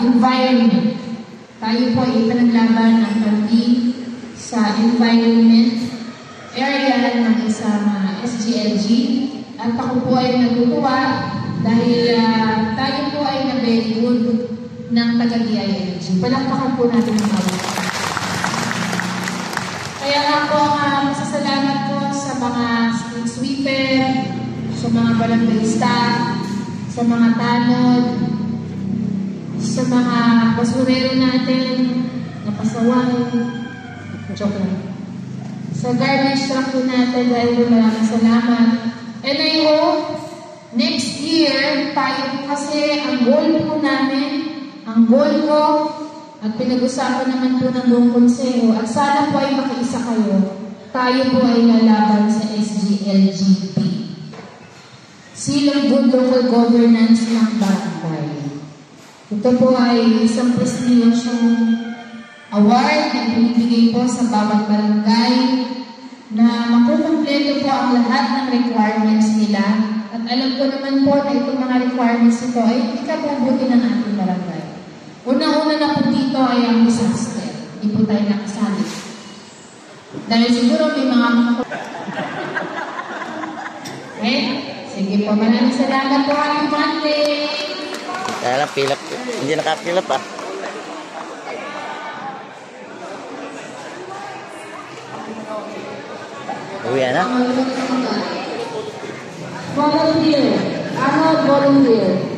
environment. Tayo po ay ipinaglaban ng pagdi sa environment area ng isang SGLG. At ako po ay natutuwa dahil tayo po ay na-very good ng taga-DILG. Palakpakan po natin ang bawat. Kaya nga po masasalamat ko sa mga street sweeper, sa mga barangay staff, sa mga tanod, sa mga basurero natin, na pasaway, joke lang. Sa garbage truck po natin, dahil maraming salamat. And I hope, next year, tayo po kasi ang goal po namin, ang goal ko, at pinag-usapan naman po ng buong konseho, at sana po ay makiisa kayo, tayo po ay lalaban sa SGLGP. Seal of Good Local Governance ng barangay. Ito po ay isang prestigyosong award na binibigay po sa bawat barangay na makukumpleto po ang lahat ng requirements nila. At alam ko naman po na itong mga requirements ito ay hindi kabubuti ng ating barangay. Una-una na po dito ay ang disaster. Hindi po tayo nakasali. Dahil siguro may mga... Okay? Sige po, maraming salamat po. Happy Monday! Kaya lang, pilap. Hindi nakapilap ah. Uwi na? Volunteer. Arnold volunteer.